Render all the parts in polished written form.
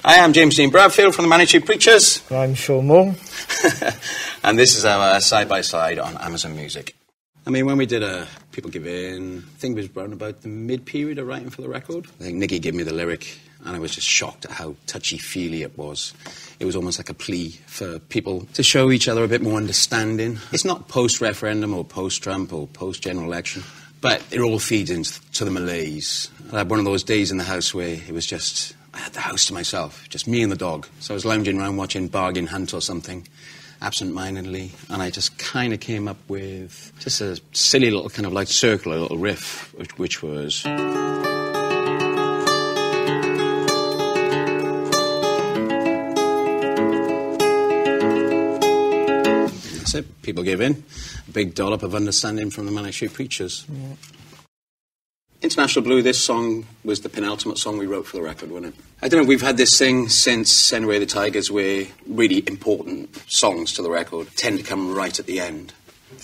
I am James Dean Bradfield from the Manic Preachers. I'm Sean Moore. And this is our side-by-side on Amazon Music. I mean, when we did People Give In, I think it was around about the mid-period of writing for the record. I think Nicky gave me the lyric, and I was just shocked at how touchy-feely it was. It was almost like a plea for people to show each other a bit more understanding. It's not post-referendum or post-Trump or post-general election, but it all feeds into the malaise. I had one of those days in the house where it was just... I had the house to myself, just me and the dog. So I was lounging around watching Bargain Hunt or something, absent-mindedly, and I just kind of came up with just a silly little kind of like circular little riff, which was... That's it, People Give In. A big dollop of understanding from the Manic Preachers. Yeah. International Blue, this song was the penultimate song we wrote for the record, wasn't it? I don't know, we've had this thing since Send Away the Tigers where really important songs to the record tend to come right at the end.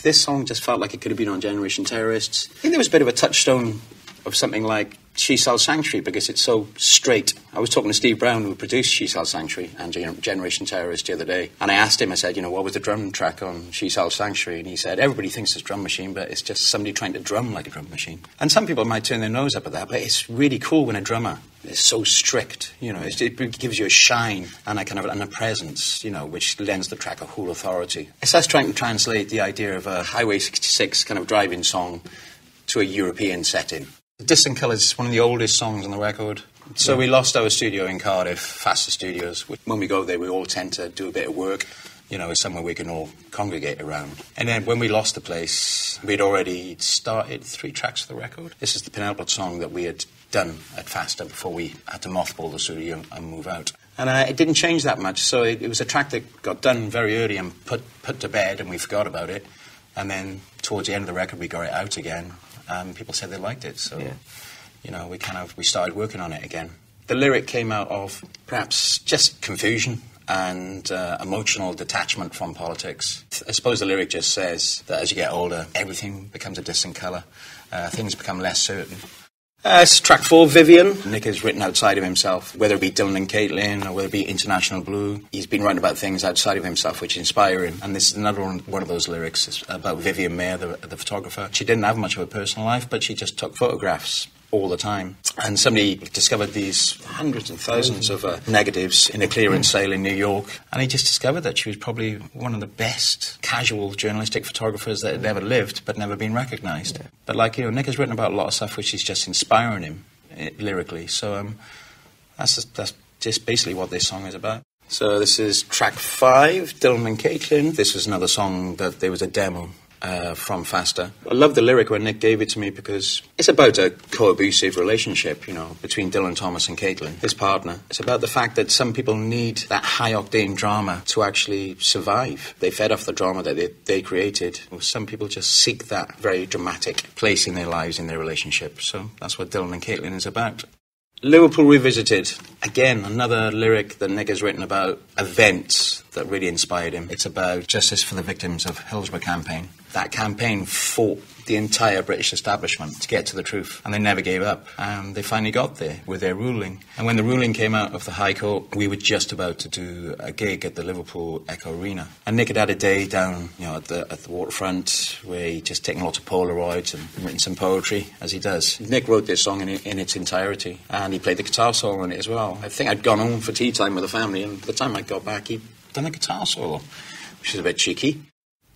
This song just felt like it could have been on Generation Terrorists. I think there was a bit of a touchstone of something like She Sells Sanctuary because it's so straight. I was talking to Steve Brown, who produced She Sells Sanctuary and Generation Terrorists the other day, and I asked him, I said, what was the drum track on She Sells Sanctuary? And he said, everybody thinks it's drum machine, but it's just somebody trying to drum like a drum machine. And some people might turn their nose up at that, but it's really cool when a drummer is so strict, it gives you a shine and a presence, which lends the track a whole authority. It's us trying to translate the idea of a Highway 66 kind of driving song to a European setting. Distant Colours is one of the oldest songs on the record. So we lost our studio in Cardiff, Faster Studios. When we go there, we all tend to do a bit of work. It's somewhere we can all congregate around. And then when we lost the place, we'd already started 3 tracks of the record. This is the penultimate song that we had done at Faster before we had to mothball the studio and move out. And it didn't change that much. So it was a track that got done very early and put to bed, and we forgot about it. And then towards the end of the record, we got it out again. People said they liked it, so, we started working on it again. The lyric came out of perhaps just confusion and emotional detachment from politics. I suppose the lyric just says that as you get older, everything becomes a distant colour. Things become less certain. It's track 4, Vivian. Nick has written outside of himself, whether it be Dylan and Caitlin or whether it be International Blue. He's been writing about things outside of himself which inspire him. And this is another one of those lyrics. It's about Vivian Mayer, the photographer. She didn't have much of a personal life, but she just took photographs all the time. And somebody discovered these hundreds and thousands of negatives in a clearance sale in New York. And he just discovered that she was probably one of the best casual journalistic photographers that had ever lived, but never been recognised. Yeah. But Nick has written about a lot of stuff which is just inspiring him lyrically. So that's just basically what this song is about. So this is track 5, Dylan and Caitlin. This was another song that there was a demo from Faster. I love the lyric when Nick gave it to me because it's about a co-abusive relationship, between Dylan Thomas and Caitlin, his partner. It's about the fact that some people need that high-octane drama to actually survive. They fed off the drama that they created. Some people just seek that very dramatic place in their lives, in their relationship. So that's what Dylan and Caitlin is about. Liverpool Revisited. Again, another lyric that Nick has written about events that really inspired him. It's about justice for the victims of Hillsborough campaign. That campaign fought the entire British establishment to get to the truth, and they never gave up. And they finally got there with their ruling. And when the ruling came out of the High Court, we were just about to do a gig at the Liverpool Echo Arena. And Nick had a day down, at the waterfront where he'd just taken lots of Polaroids and written some poetry, as he does. Nick wrote this song in its entirety, and he played the guitar solo on it as well. I think I'd gone home for tea time with the family, and by the time I got back, he'd done a guitar solo, which is a bit cheeky.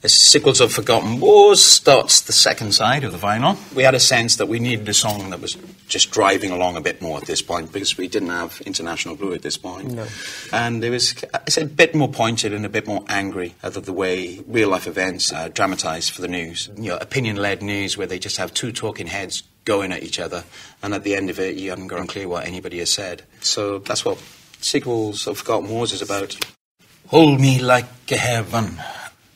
The Sequels of Forgotten Wars starts the second side of the vinyl. We had a sense that we needed a song that was just driving along a bit more at this point because we didn't have International Blue at this point. No. And it's a bit more pointed and a bit more angry at the way real-life events are dramatised for the news. Opinion-led news where they just have 2 talking heads going at each other, and at the end of it, you haven't gone clear what anybody has said. So that's what Sequels of Forgotten Wars is about. Hold Me Like a Heaven.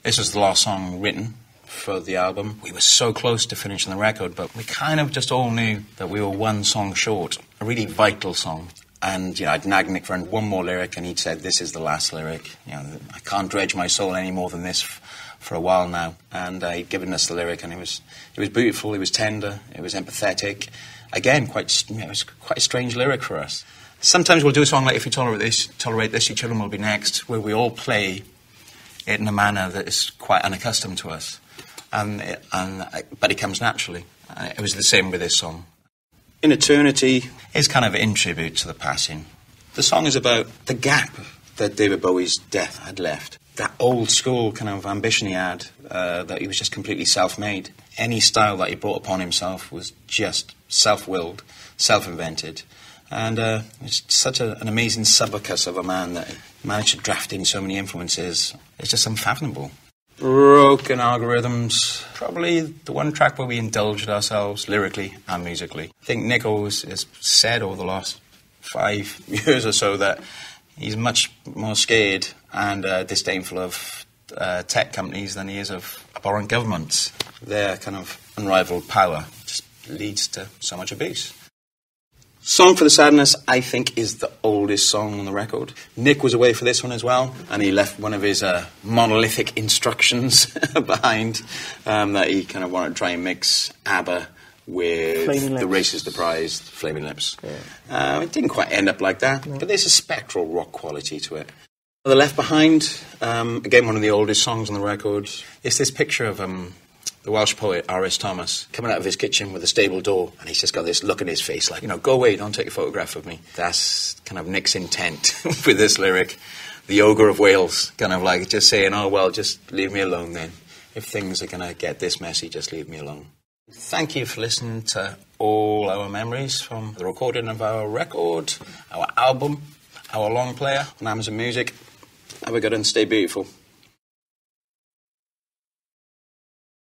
This was the last song written for the album. We were so close to finishing the record, but we kind of just all knew that we were one song short, a really vital song. And, I'd nagged Nick for one more lyric, and he'd said, this is the last lyric. I can't dredge my soul any more than this for a while now. And he'd given us the lyric, and it was beautiful, it was tender, it was empathetic. Again, it was quite a strange lyric for us. Sometimes we'll do a song like If You Tolerate This, Your Children Will Be Next, where we all play it in a manner that is quite unaccustomed to us, but it comes naturally. It was the same with this song. In Eternity is kind of in tribute to the passing. The song is about the gap that David Bowie's death had left. That old school kind of ambition he had, that he was just completely self-made. Any style that he brought upon himself was just self-willed, self-invented. And it's such an amazing subbacus of a man that managed to draft in so many influences. It's just unfathomable. Broken Algorithms, probably the one track where we indulged ourselves lyrically and musically. I think Nick has said over the last 5 years or so that he's much more scared and disdainful of tech companies than he is of foreign governments. Their kind of unrivaled power just leads to so much abuse. Song for the Sadness, I think, is the oldest song on the record. Nick was away for this one as well, and he left one of his monolithic instructions behind that he kind of wanted to try and mix ABBA with the racist, surprised Flaming Lips. Yeah. It didn't quite end up like that, but there's a spectral rock quality to it. The Left Behind, again, one of the oldest songs on the record. It's this picture of the Welsh poet R.S. Thomas coming out of his kitchen with a stable door, and he's just got this look in his face like, go away, don't take a photograph of me. That's kind of Nick's intent with this lyric. The Ogre of Wales, kind of like just saying, oh, well, just leave me alone then. If things are going to get this messy, just leave me alone. Thank you for listening to all our memories from the recording of our record, our album, our long player on Amazon Music. Have a good one, stay beautiful.